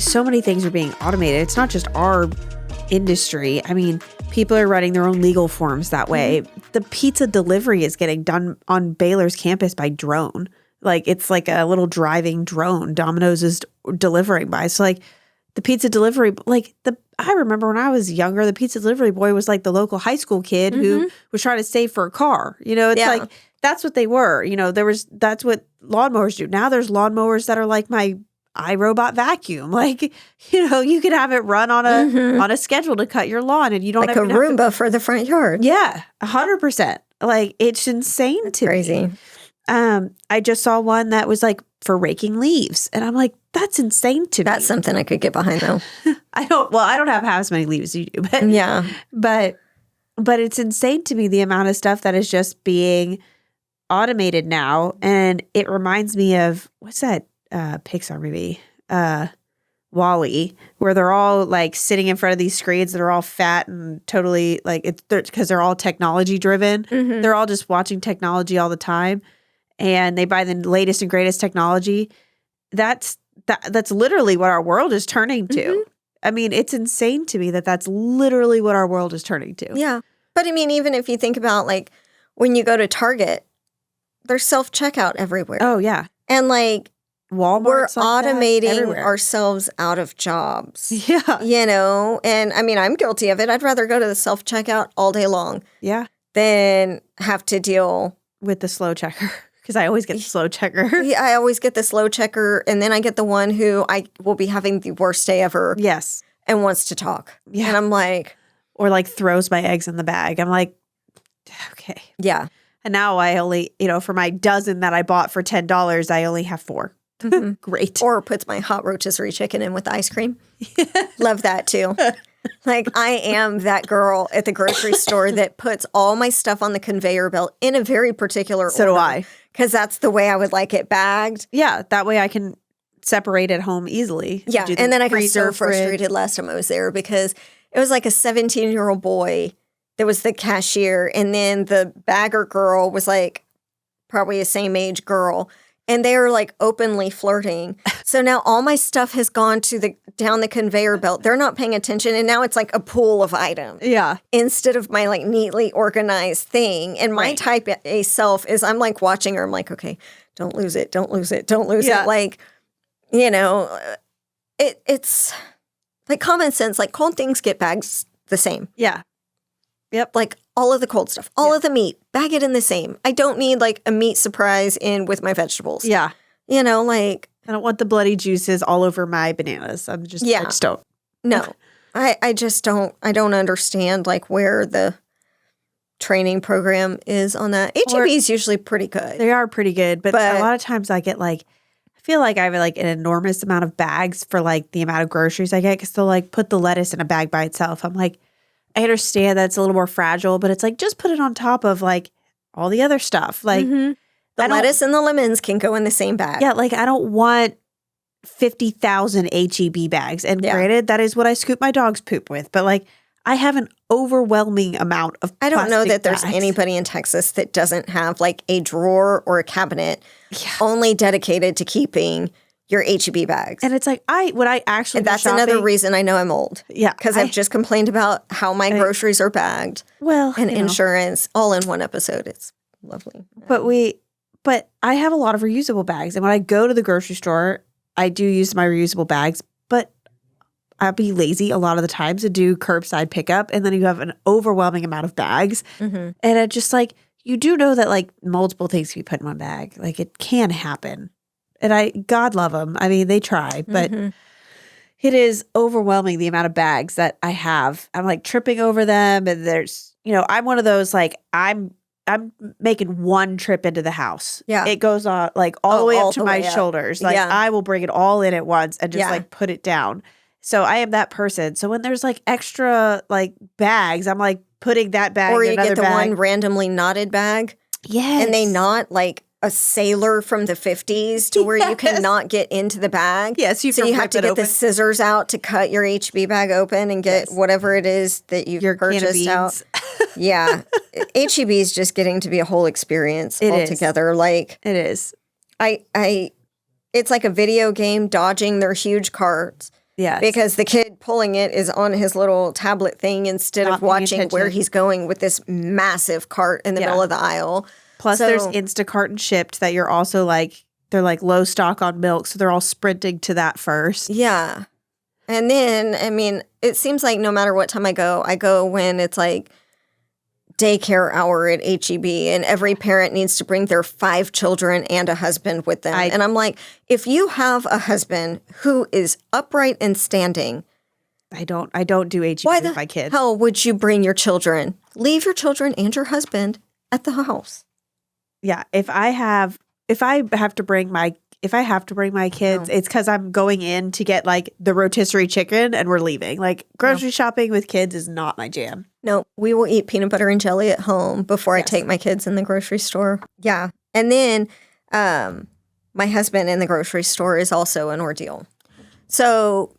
so many things are being automated. It's not just our industry. I mean, people are writing their own legal forms that way. The pizza delivery is getting done on Baylor's campus by drone. Like, it's like a little driving drone Domino's is delivering by. So, like, the pizza delivery, I remember when I was younger, the pizza delivery boy was like the local high school kid who was trying to save for a car. You know, it's like, that's what they were. You know, that's what lawnmowers do. Now there's lawnmowers that are like my iRobot vacuum. Like, you know, you could have it run on a schedule to cut your lawn, and you don't like a Roomba for the front yard. Yeah, 100%. Like, it's insane to crazy. me. I just saw one that was like for raking leaves, and I'm like, that's insane to me. That's something I could get behind, though. I don't have half as many leaves as you do, but yeah, but it's insane to me the amount of stuff that is just being automated now, and it reminds me of what's that Pixar movie, WALL-E, where they're all like sitting in front of these screens that are all fat and totally like it's because they're all technology driven. They're all just watching technology all the time, and they buy the latest and greatest technology. That's literally what our world is turning to. I mean, it's insane to me that that's literally what our world is turning to. Yeah. But I mean, even if you think about like when you go to Target, there's self-checkout everywhere. Oh, yeah. And like Walmart, we're automating ourselves out of jobs. Yeah. You know, and I mean, I'm guilty of it. I'd rather go to the self-checkout all day long. Yeah. Than have to deal with the slow checker. Because I always get the slow checker. Yeah, I always get the slow checker. And then I get the one who I will be having the worst day ever. Yes. And wants to talk. Yeah. And I'm like. Or like throws my eggs in the bag. I'm like, okay. Yeah. And now I only, for my dozen that I bought for $10, I only have 4. Great. Or puts my hot rotisserie chicken in with ice cream. Love that too. Like, I am that girl at the grocery store that puts all my stuff on the conveyor belt in a very particular order. So do I. Because that's the way I would like it bagged. Yeah, that way I can separate at home easily. Yeah, and then I got so frustrated last time I was there because it was like a 17-year-old boy that was the cashier, and then the bagger girl was like probably a same age girl. And they were like openly flirting. So now all my stuff has gone to down the conveyor belt. They're not paying attention. And now it's like a pool of items. Yeah. Instead of my like neatly organized thing. And my type A self is I'm like watching her. I'm like, okay, don't lose it. Don't lose it. Don't lose it. Like, it's like common sense. Like cold things get bags the same. Yeah. Yep. Like all of the cold stuff, all of the meat, bag it in the same. I don't need like a meat surprise in with my vegetables. Yeah. Like. I don't want the bloody juices all over my bananas. I just don't. No. I just don't. I don't understand like where the training program is on that. HEB is usually pretty good. They are pretty good. But a lot of times I get like, I feel like I have like an enormous amount of bags for like the amount of groceries I get because they'll like put the lettuce in a bag by itself. I'm like, I understand that it's a little more fragile, but it's like, just put it on top of like all the other stuff. Like the lettuce and the lemons can go in the same bag. Yeah. Like I don't want 50,000 HEB bags. And granted, that is what I scoop my dog's poop with. But like, I have an overwhelming amount of I don't know that bags. There's anybody in Texas that doesn't have like a drawer or a cabinet only dedicated to keeping your HEB bags. And it's like, when I actually and that's another reason I know I'm old. Yeah. Because I've just complained about how my groceries are bagged. Well, and insurance all in one episode. It's lovely. But I have a lot of reusable bags. And when I go to the grocery store, I do use my reusable bags, but I'll be lazy a lot of the times to do curbside pickup. And then you have an overwhelming amount of bags. And it just like, you do know that like multiple things can be put in one bag. Like it can happen. And God love them. I mean, they try, but it is overwhelming the amount of bags that I have. I'm like tripping over them. And there's, I'm one of those, like I'm making one trip into the house. Yeah. It goes on like all the way up to my shoulders. Like I will bring it all in at once and just like put it down. So I am that person. So when there's like extra like bags, I'm like putting that bag in another bag. Or you get the one randomly knotted bag. Yes. And they knot like a sailor from the 50s to where you cannot get into the bag. Yes, so you have to get the scissors out to cut your HB bag open and get whatever it is that you've purchased out. Yeah. HEB is just getting to be a whole experience altogether. Like it is. It's like a video game dodging their huge carts. Yes. Because the kid pulling it is on his little tablet thing instead Not of paying watching where attention. he's going with this massive cart in the Yeah. middle of the aisle. Plus, So- there's Instacart and Shipt that you're also like, they're like low stock on milk. So they're all sprinting to that first. Yeah. And then, I mean, it seems like no matter what time I go when it's like daycare hour at HEB and every parent needs to bring their 5 children and a husband with them. And I'm like, if you have a husband who is upright and standing, I don't do HEB why with the my kids. hell would you bring your children? Leave your children and your husband at the house. Yeah. If I have to bring my kids, it's because I'm going in to get like the rotisserie chicken and we're leaving. Like grocery shopping with kids is not my jam. No, we will eat peanut butter and jelly at home before I take my kids in the grocery store. Yeah. And then my husband in the grocery store is also an ordeal. So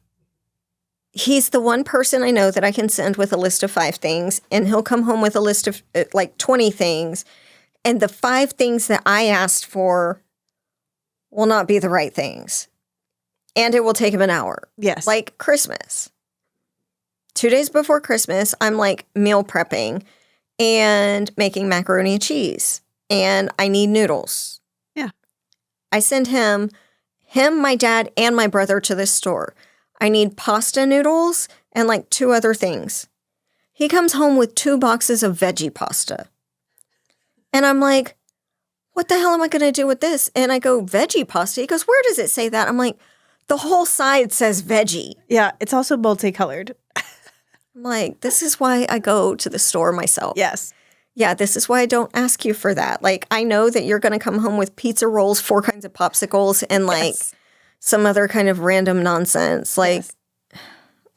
he's the one person I know that I can send with a list of 5 things, and he'll come home with a list of like 20 things. And the 5 things that I asked for will not be the right things. And it will take him an hour. Yes. Like Christmas. 2 days before Christmas, I'm like meal prepping and making macaroni and cheese. And I need noodles. Yeah. I send him, my dad, and my brother to this store. I need pasta noodles and like 2 other things. He comes home with 2 boxes of veggie pasta. And I'm like, what the hell am I going to do with this? And I go, veggie pasta? He goes, where does it say that? I'm like, the whole side says veggie. Yeah. It's also multicolored. I'm like, this is why I go to the store myself. Yes. Yeah, this is why I don't ask you for that. Like, I know that you're going to come home with pizza rolls, 4 kinds of popsicles, and like some other kind of random nonsense. Like,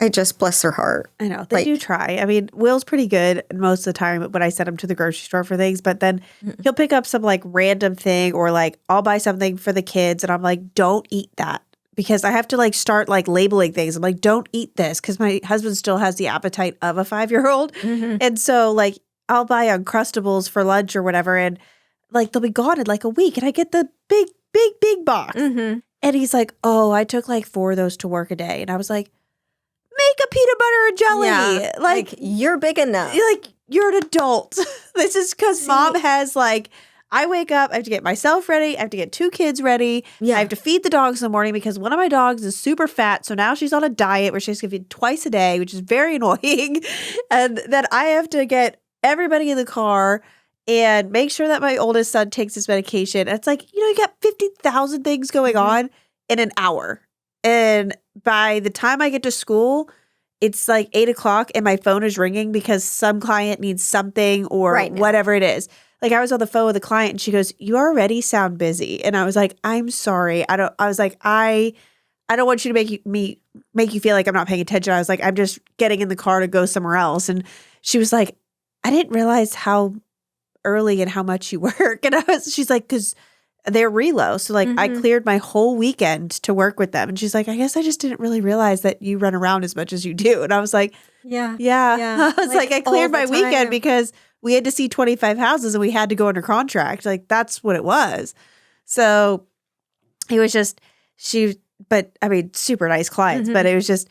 I just bless her heart. I know. They do try. I mean, Will's pretty good most of the time when I send him to the grocery store for things, but then he'll pick up some like random thing or like I'll buy something for the kids and I'm like, don't eat that. Because I have to like start like labeling things. I'm like, don't eat this because my husband still has the appetite of a 5-year-old. And so like I'll buy Uncrustables for lunch or whatever and like they'll be gone in like a week and I get the big box. And he's like, oh, I took like 4 of those to work a day. And I was like, make a peanut butter and jelly. Yeah, like you're big enough. Like you're an adult. This is because mom has like, I wake up, I have to get myself ready. I have to get 2 kids ready. Yeah. I have to feed the dogs in the morning because one of my dogs is super fat. So now she's on a diet where she has to feed twice a day, which is very annoying. And then I have to get everybody in the car and make sure that my oldest son takes his medication. And it's like, you got 50,000 things going on in an hour. And by the time I get to school, it's like 8:00 and my phone is ringing because some client needs something or whatever it is. Like I was on the phone with a client and she goes, you already sound busy. And I was like, I'm sorry. I don't want you to make you feel like I'm not paying attention. I was like, I'm just getting in the car to go somewhere else. And she was like, I didn't realize how early and how much you work. And she's like, because they're relo. So like I cleared my whole weekend to work with them. And she's like, I guess I just didn't really realize that you run around as much as you do. And I was like, yeah. I was like I cleared my weekend because we had to see 25 houses and we had to go under contract. Like that's what it was. So it was just, super nice clients, but it was just,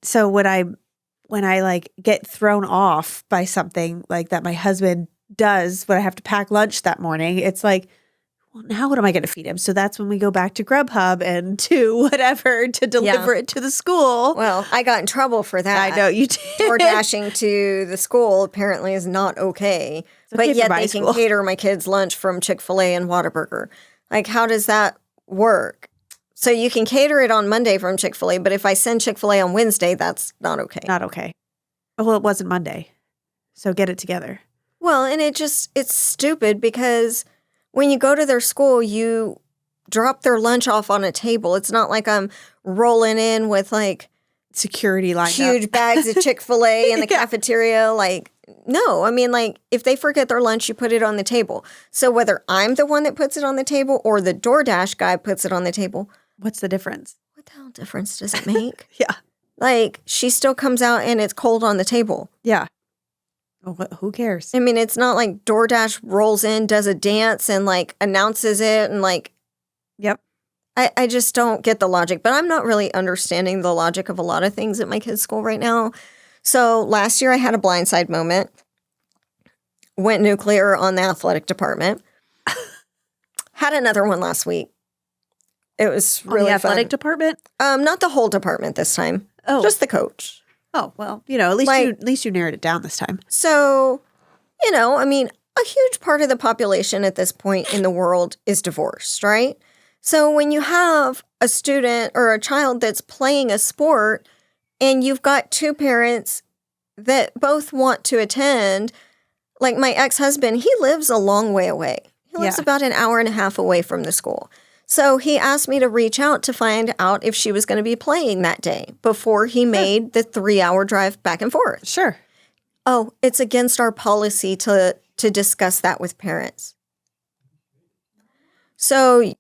so when I like get thrown off by something like that my husband does when I have to pack lunch that morning, it's like, well, now what am I going to feed him? So that's when we go back to Grubhub and to whatever to deliver it to the school. Well, I got in trouble for that. I know you did. Door dashing to the school apparently is not okay. But yet they can cater my kids' lunch from Chick-fil-A and Whataburger. Like, how does that work? So you can cater it on Monday from Chick-fil-A, but if I send Chick-fil-A on Wednesday, that's not okay. Not okay. Well, it wasn't Monday. So get it together. Well, and it's stupid because when you go to their school, you drop their lunch off on a table. It's not like I'm rolling in with like security lined huge up. bags of Chick-fil-A in the cafeteria. Like, no, I mean, like if they forget their lunch, you put it on the table. So whether I'm the one that puts it on the table or the DoorDash guy puts it on the table. What's the difference? What the hell difference does it make? Yeah. Like she still comes out and it's cold on the table. Yeah. Well, who cares? I mean, it's not like DoorDash rolls in, does a dance and like announces it and like. Yep. I just don't get the logic, but I'm not really understanding the logic of a lot of things at my kids' school right now. So last year I had a blindside moment, went nuclear on the athletic department, had another one last week. It was really on the athletic fun. department? Not the whole department this time. Oh. Just the coach. Oh, well, at least you narrowed it down this time. So, I mean, a huge part of the population at this point in the world is divorced, right? So when you have a student or a child that's playing a sport and you've got two parents that both want to attend, like my ex-husband, he lives a long way away. He lives about an hour and a half away from the school. So he asked me to reach out to find out if she was going to be playing that day before he made the 3-hour drive back and forth. Sure. Oh, it's against our policy to discuss that with parents. So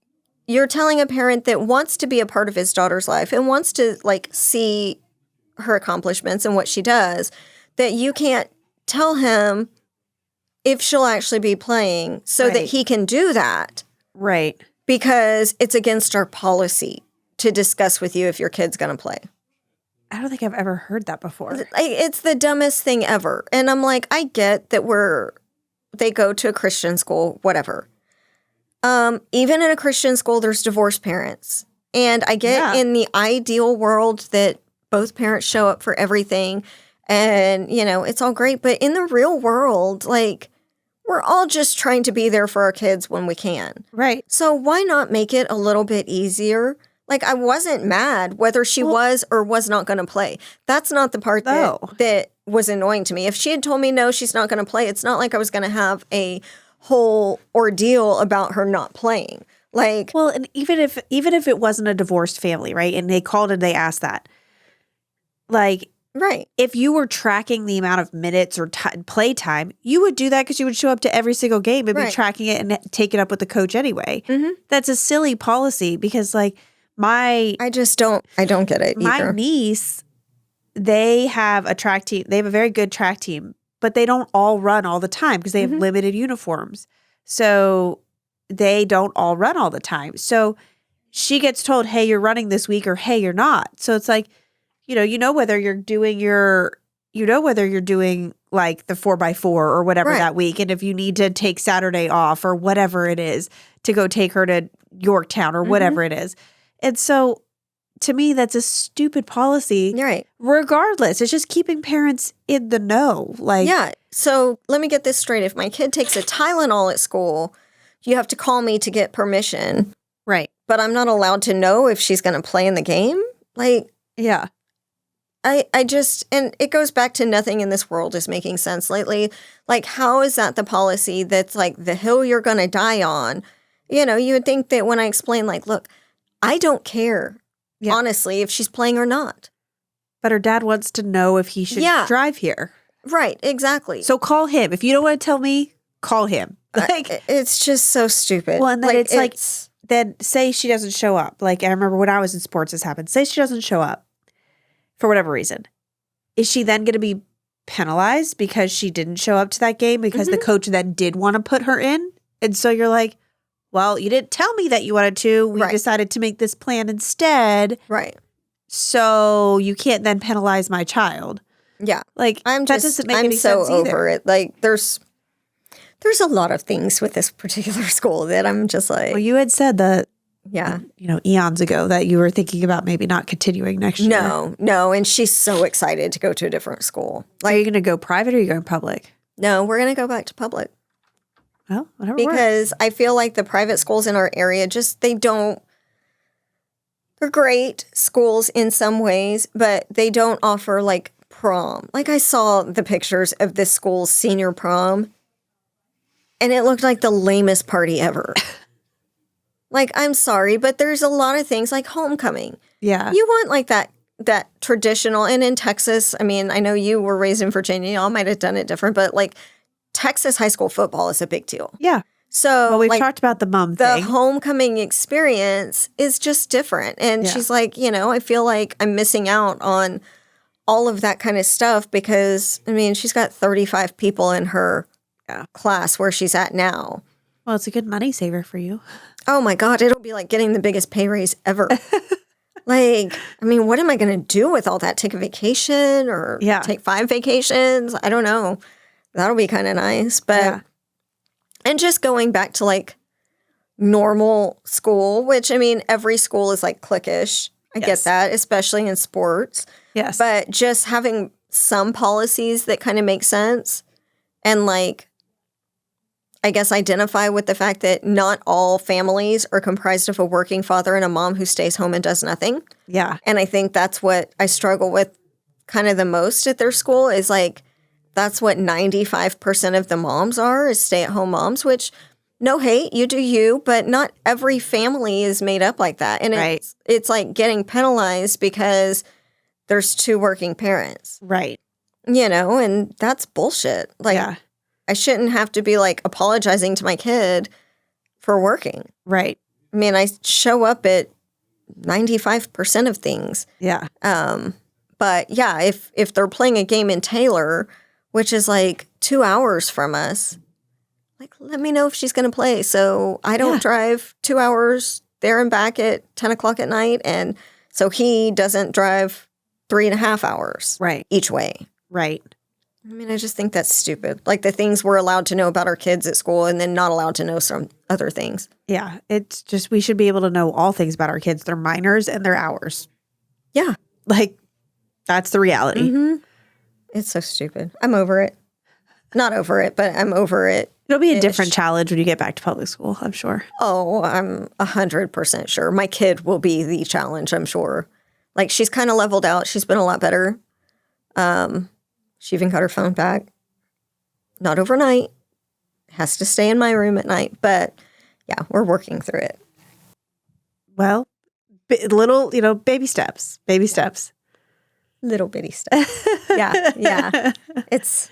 you're telling a parent that wants to be a part of his daughter's life and wants to see her accomplishments and what she does, that you can't tell him if she'll actually be playing so that he can do that. Right. Because it's against our policy to discuss with you if your kid's going to play. I don't think I've ever heard that before. It's the dumbest thing ever. And I'm like, I get that they go to a Christian school, whatever. Even in a Christian school, there's divorced parents. And I get in the ideal world that both parents show up for everything and, it's all great. But in the real world, we're all just trying to be there for our kids when we can. Right. So why not make it a little bit easier? I wasn't mad whether she was or was not going to play. That's not the part that was annoying to me. If she had told me, no, she's not going to play, it's not like I was going to have a whole ordeal about her not playing. Well, and even if it wasn't a divorced family, right? And they called and they asked that. Right. If you were tracking the amount of minutes or play time, you would do that because you would show up to every single game and be tracking it and take it up with the coach anyway. Mm-hmm. That's a silly policy because I don't get it either. My niece, they have a track team. They have a very good track team, but they don't all run all the time because they have limited uniforms. So they don't all run all the time. So she gets told, hey, you're running this week, or hey, you're not. So it's whether you're doing the 4x4 or whatever that week. And if you need to take Saturday off or whatever it is to go take her to Yorktown or whatever it is. And so to me, that's a stupid policy. Right. Regardless, it's just keeping parents in the know. Yeah. So let me get this straight. If my kid takes a Tylenol at school, you have to call me to get permission. Right. But I'm not allowed to know if she's going to play in the game? Yeah. I just, and it goes back to nothing in this world is making sense lately. How is that the policy that's the hill you're going to die on? You would think that when I explain, look, I don't care, honestly, if she's playing or not. But her dad wants to know if he should drive here. Right, exactly. So call him. If you don't want to tell me, call him. It's just so stupid. Well, and then then say she doesn't show up. I remember when I was in sports, this happened. Say she doesn't show up for whatever reason. Is she then going to be penalized because she didn't show up to that game because the coach then did want to put her in? And so you're like, well, you didn't tell me that you wanted to. We decided to make this plan instead. Right. So you can't then penalize my child. Yeah. That doesn't make any so sense either. Over it. There's a lot of things with this particular school that I'm just Well, you had said that eons ago that you were thinking about maybe not continuing next year. No. And she's so excited to go to a different school. Are you going to go private or are you going public? No, we're going to go back to public. Well, whatever because I feel like the private schools in our area they're great schools in some ways, but they don't offer prom. I saw the pictures of this school's senior prom and it looked like the lamest party ever. I'm sorry, but there's a lot of things like homecoming. Yeah. You want that traditional, and in Texas, I mean, I know you were raised in Virginia, y'all might have done it different, but Texas high school football is a big deal. Yeah. So we've talked about the mom thing. The homecoming experience is just different. And she's I feel like I'm missing out on all of that kind of stuff because, I mean, she's got 35 people in her class where she's at now. Well, it's a good money saver for you. Oh my God, it'll be like getting the biggest pay raise ever. Like, I mean, what am I going to do with all that? Take a vacation or Yeah. take 5 vacations? I don't know. That'll be kind of nice. But, Yeah. and just going back to like normal school, which I mean, every school is like cliquish. I get Yes. that, especially in sports. Yes. But just having some policies that kind of make sense and like, I guess identify with the fact that not all families are comprised of a working father and a mom who stays home and does nothing. Yeah. And I think that's what I struggle with kind of the most at their school is like, that's what 95% of the moms are is stay-at-home moms, which no hate, you do you, but not every family is made up like that. And Right. it's like getting penalized because there's 2 working parents, Right. you know, and that's bullshit. Like, Yeah. I shouldn't have to be like apologizing to my kid for working. Right. I mean, I show up at 95% of things. Yeah. But yeah, if they're playing a game in Taylor, which is like 2 hours from us, like let me know if she's going to play. So I don't Yeah. drive 2 hours there and back at 10 o'clock at night. And so he doesn't drive 3.5 hours Right. each way. Right. I mean, I just think that's stupid. Like the things we're allowed to know about our kids at school and then not allowed to know some other things. Yeah. It's just, we should be able to know all things about our kids, their minors and their hours. Yeah. Like, that's the reality. Mm-hmm. It's so stupid. I'm over it. Not over it, but I'm over it. It'll be a different challenge when you get back to public school, I'm sure. Oh, I'm 100% sure. My kid will be the challenge, I'm sure. Like she's kind of leveled out. She's been a lot better. She even got her phone back. Not overnight. Has to stay in my room at night. But yeah, we're working through it. Well, little, baby steps. Baby steps. Little bitty stuff. Yeah, yeah. It's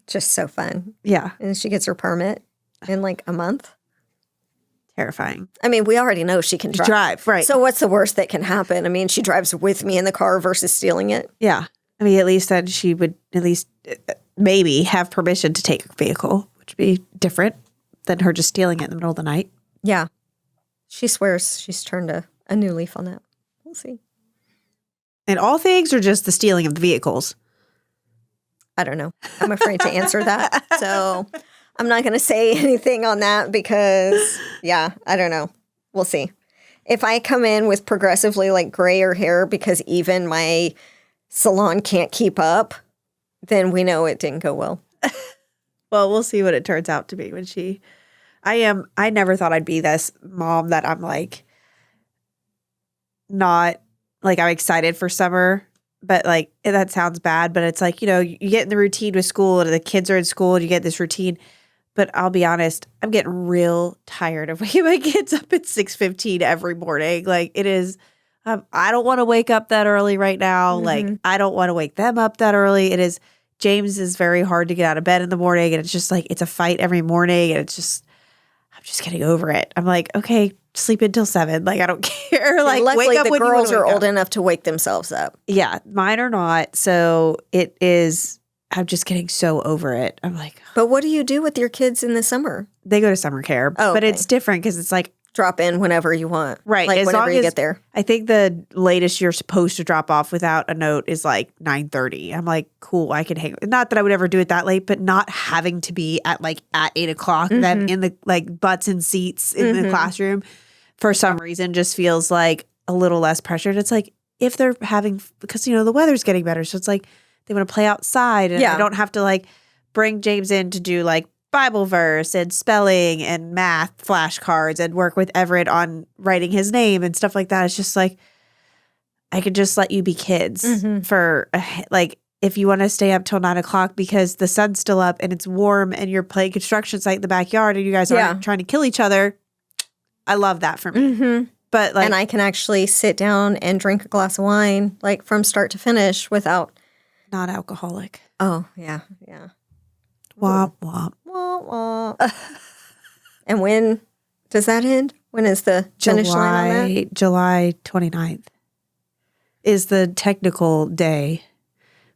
just so fun. Yeah. And she gets her permit in like a month. Terrifying. I mean, we already know she can drive. Drive, right. So what's the worst that can happen? I mean, she drives with me in the car versus stealing it. Yeah. I mean, at least then she would at least maybe have permission to take her vehicle, which would be different than her just stealing it in the middle of the night. Yeah. She swears she's turned a new leaf on that. We'll see. And all things or just the stealing of the vehicles? I don't know. I'm afraid to answer that. So I'm not going to say anything on that because, yeah, I don't know. We'll see. If I come in with progressively like grayer hair because even my salon can't keep up, then we know it didn't go well. Well, we'll see what it turns out to be when I never thought I'd be this mom that I'm like, not like I'm excited for summer, but like that sounds bad, but it's like, you get in the routine with school and the kids are in school and you get this routine. But I'll be honest, I'm getting real tired of waking my kids up at 6:15 every morning. Like it is, I don't want to wake up that early right now. Mm-hmm. Like I don't want to wake them up that early. James is very hard to get out of bed in the morning. And it's just like, it's a fight every morning. And I'm just getting over it. I'm like, okay, sleep until 7. Like, I don't care. Like, luckily, wake up the when girls you are wake old up. enough to wake themselves up. Yeah, mine are not. So it is, I'm just getting so over it. I'm like, But what do you do with your kids in the summer? they go to summer care. Oh, but okay. it's different because it's like, Drop in whenever you want. right. Like as whenever long you as- get there. I think the latest you're supposed to drop off without a note is like 9:30. I'm like, cool, I can hang. Not that I would ever do it that late, but not having to be at 8 o'clock, then in the like butts and seats in the classroom for some reason just feels like a little less pressured. It's like if they're having, because the weather's getting better. So it's like they want to play outside and Yeah. I don't have to like bring James in to do like Bible verse and spelling and math flashcards and work with Everett on writing his name and stuff like that. It's just like, I could just let you be kids for like, if you want to stay up till 9 o'clock because the sun's still up and it's warm and you're playing construction site in the backyard and you guys aren't trying to kill each other. I love that for me. Mm-hmm. But like, And I can actually sit down and drink a glass of wine, like from start to finish without. not alcoholic. Oh, yeah. Yeah. Womp womp. Wah, wah. And when does that end? When is the finish line on that? July 29th is the technical day.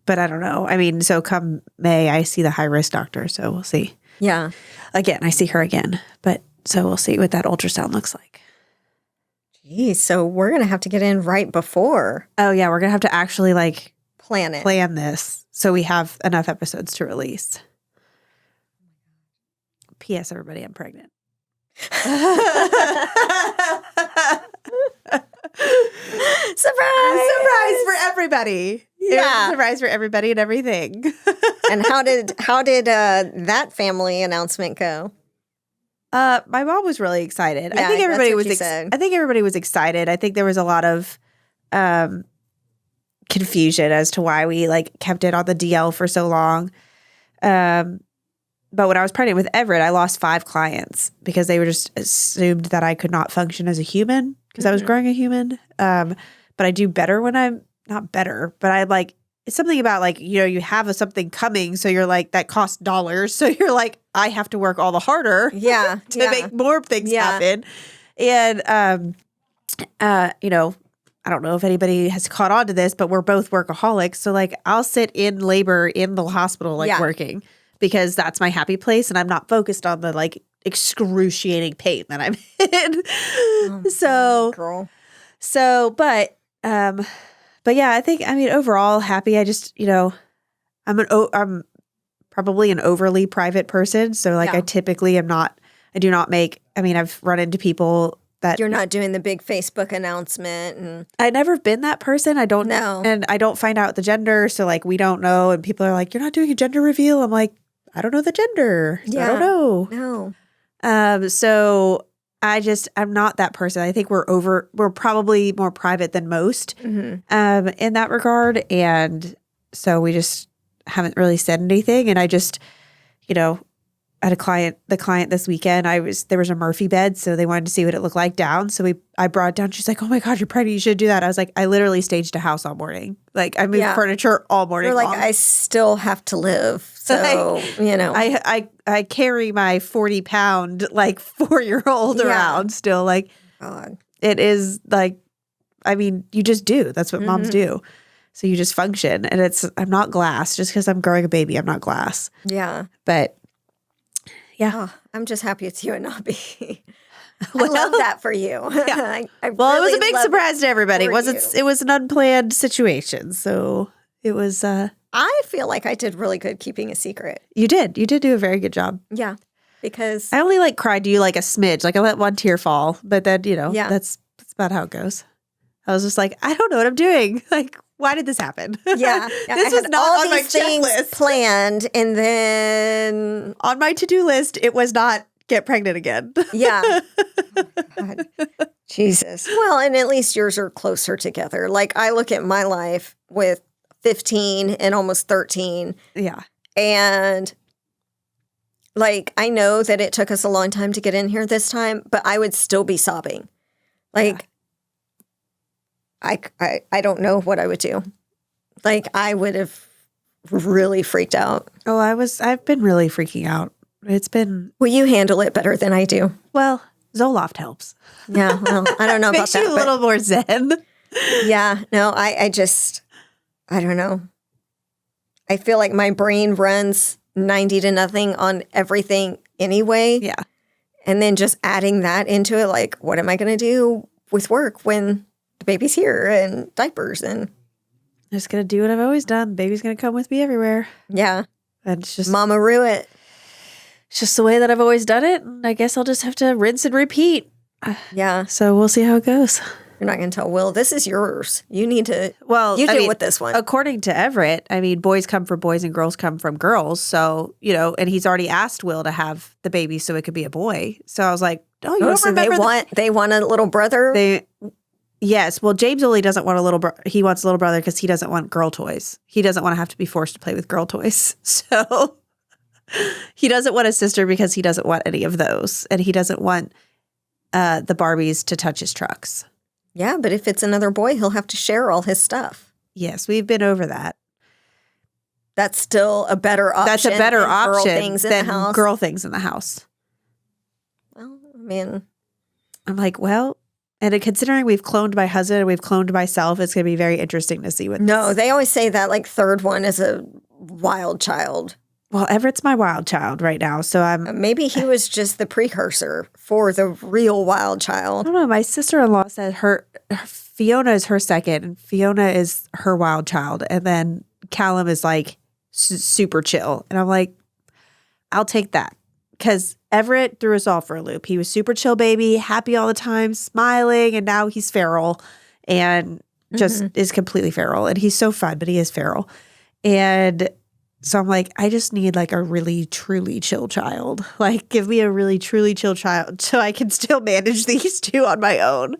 But I don't know. I mean, so come May, I see the high risk doctor. So we'll see. Yeah. Again, I see her again. But so we'll see what that ultrasound looks like. Geez, so we're going to have to get in right before. Oh, yeah. We're going to have to actually like plan this so we have enough episodes to release. P.S. Everybody, I'm pregnant. Surprise! Surprise for everybody. Yeah. Surprise for everybody and everything. And how did that family announcement go? My mom was really excited. Yeah, I think everybody that's what was. you said. I think everybody was excited. I think there was a lot of confusion as to why we like kept it on the DL for so long. But when I was pregnant with Everett, I lost 5 clients because they were just assumed that I could not function as a human because I was growing a human. But I do better when I'm not better, but I like. It's something about like, you know, you have something coming. So you're like, that costs dollars. So you're like, I have to work all the harder Yeah. to make more things happen. And, you know, I don't know if anybody has caught on to this, but we're both workaholics. So like I'll sit in labor in the hospital, like working because that's my happy place. And I'm not focused on the like excruciating pain that I'm in. But yeah, I think, I mean, overall happy. I just, you know, I'm probably an overly private person. So like I typically I do not make, I mean, I've run into people that. You're not doing the big Facebook announcement. And I've never been that person. I don't know. And I don't find out the gender. So like, we don't know. And people are like, you're not doing a gender reveal. I'm like, I don't know the gender. So I don't know. No. So I'm not that person. I think we're probably more private than most in that regard. And so we just haven't really said anything. And I just, you know, I had the client this weekend, there was a Murphy bed. So they wanted to see what it looked like down. So I brought it down. She's like, oh my God, you're pregnant. You should do that. I was like, I literally staged a house all morning. Like I moved furniture all morning. You're like, I still have to live. So, you know, I carry my 40-pound like 4-year-old around still. Like God. It is like, I mean, you just do. That's what moms do. So you just function. And I'm not glass. Just because I'm growing a baby, I'm not glass. Yeah. But yeah. Oh, I'm just happy it's you and not me. I love that for you. Yeah. I Well, really it was a big surprise to everybody. for It was an unplanned situation. So it was I feel like I did really good keeping a secret. You did do a very good job. Yeah. Because I only like cried to you like a smidge. Like I let one tear fall, but then, you know, Yeah. that's about how it goes. I was just like, I don't know what I'm doing. Like, why did this happen? yeah, This I was had not all on my these things checklist. planned, and then On my to-do list, it was not get pregnant again. yeah. Oh, God. Jesus. Well, and at least yours are closer together. Like I look at my life with 15 and almost 13, Yeah. and like I know that it took us a long time to get in here this time, but I would still be sobbing. Like I don't know what I would do. Like I would have really freaked out. Oh, I've been really freaking out. It's been, Well, you handle it better than I do. well, Zoloft helps. Yeah, well, I don't know about Makes that. you a but- little more zen. yeah, no, I don't know. I feel like my brain runs 90 to nothing on everything anyway. Yeah. And then just adding that into it, like, what am I going to do with work when the baby's here and diapers and I'm just going to do what I've always done. Baby's going to come with me everywhere. yeah, And it's just, Mama Rue it. it's just the way that I've always done it. And I guess I'll just have to rinse and repeat. Yeah, So we'll see how it goes. you're not going to tell Will, this is yours. You need to, Well, you I deal mean, with this one. according to Everett, I mean, boys come from boys and girls come from girls. So, you know, and he's already asked Will to have the baby so it could be a boy. So I was like, oh, you don't So they remember they want a little brother? Yes. Well, James only doesn't want a little he wants a little brother because he doesn't want girl toys. He doesn't want to have to be forced to play with girl toys. So he doesn't want a sister because he doesn't want any of those. And he doesn't want the Barbies to touch his trucks. Yeah, but if it's another boy, he'll have to share all his stuff. Yes, we've been over that. That's still a better option. That's a better than girl option things in than the house. girl things in the house. Well, I mean, I'm like, well, and considering we've cloned my husband and we've cloned myself, it's going to be very interesting to see what. no, they always say that like third one is a wild child. Well, Everett's my wild child right now. So Maybe he was just the precursor for the real wild I child. don't know. My sister-in-law said her Fiona is her second and Fiona is her wild child. And then Callum is like super chill. And I'm like, I'll take that. Because Everett threw us all for a loop. He was super chill baby, happy all the time, smiling. And now he's feral and just is completely feral. And he's so fun, but he is feral. And so I'm like, I just need like a really, truly chill child. Like, give me a really, truly chill child so I can still manage these two on my own.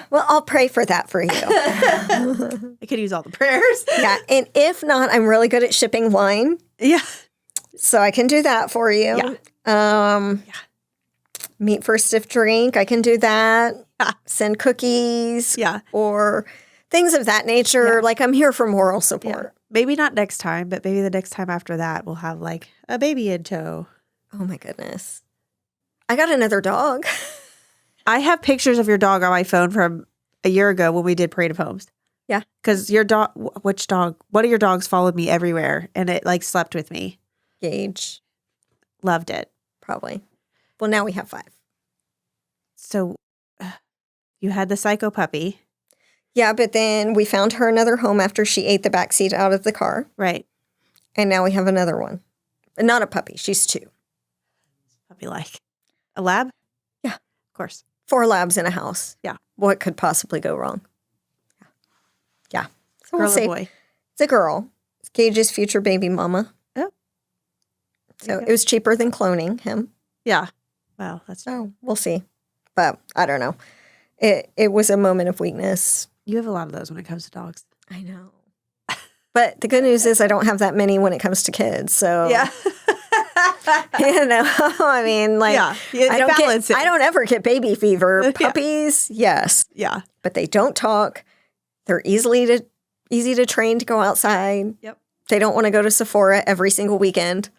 Well, I'll pray for that for you. I could use all the prayers. Yeah. And if not, I'm really good at shipping wine. Yeah. So I can do that for you. Yeah. Meat for a stiff drink. I can do that. Yeah. Send cookies. Yeah. Or things of that nature. Yeah. Like, I'm here for moral support. Maybe not next time, but maybe the next time after that, we'll have like a baby in tow. Oh my goodness. I got another dog. I have pictures of your dog on my phone from a year ago when we did Parade of Homes. Yeah. Because your dog, which dog? One of your dogs followed me everywhere and it like slept with me. Gage, Loved it. probably. Well, now we have 5. So you had the psycho puppy, Yeah, but then we found her another home after she ate the backseat out of the car. right? And now we have another one. Not a puppy. She's 2. Puppy like a lab? Yeah. Of course. 4 labs in a house. Yeah. What could possibly go wrong? Yeah. So Girl we'll or see. boy? It's a girl. It's Gage's future baby mama. Oh. So Okay. it was cheaper than cloning him. Yeah. Well, that's So we'll see. But I don't know. It was a moment of weakness. you have a lot of those when it comes to dogs. I know. But the good news is I don't have that many when it comes to kids. So Yeah. you know, I mean, like Yeah. You I don't balance get, it. I don't ever get baby fever. Yeah. Puppies, yes, Yeah. but they don't talk. They're easy to train to go outside. Yep. They don't want to go to Sephora every single weekend.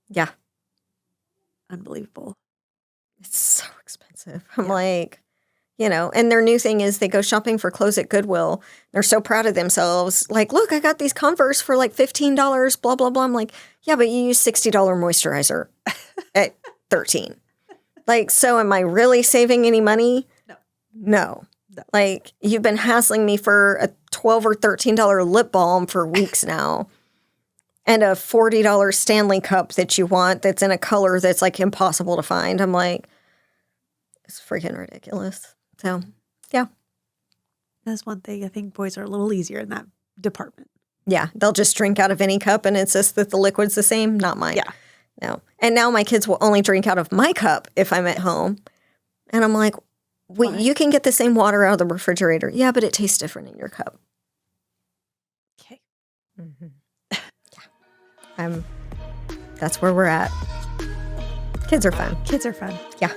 Yeah, Unbelievable. it's so expensive. I'm Yeah. like, you know, and their new thing is they go shopping for clothes at Goodwill. They're so proud of themselves. Like, look, I got these Converse for like $15, blah, blah, blah. I'm like, yeah, but you use $60 moisturizer at 13. Like, so am I really saving any money? No. No. Like, you've been hassling me for a $12 or $13 lip balm for weeks now. And a $40 Stanley cup that you want that's in a color that's like impossible to find. I'm like, it's freaking ridiculous. So, yeah. That's one thing. I think boys are a little easier in that department. Yeah. They'll just drink out of any cup and insist that the liquid's the same. Not mine. Yeah. No. And now my kids will only drink out of my cup if I'm at home. And I'm like, Why? you can get the same water out of the refrigerator. Yeah, but it tastes different in your cup. Okay. That's where we're at. Kids are fun. Kids are fun. Yeah.